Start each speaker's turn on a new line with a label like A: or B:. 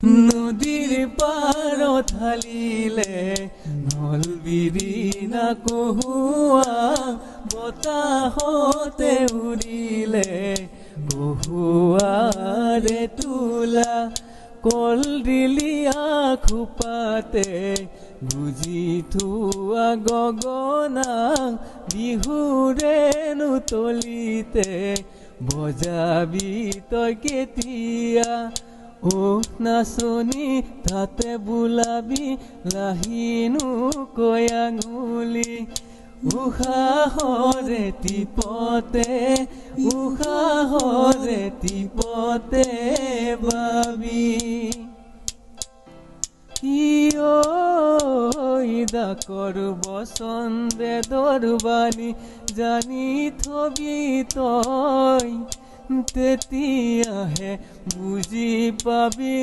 A: নদীৰ পাৰত ঢালিলে নল বিৰিণা কহুৱা বতাহতে উৰিলে কহুৱাৰে তোলা কলডিলিয়া খোপাতে গুজি থোৱা গগনা বিহুৰে নুতলিতে বজাবি তই কেতিয়া নাচনী তাতে বোলাবি লাহিনু কয়াঙুলি উশাহৰে টিপতে বাবি ডাকৰ বচন্দে দৰবানী জানি থবি তই তেতিয়াহে বুজি পাবি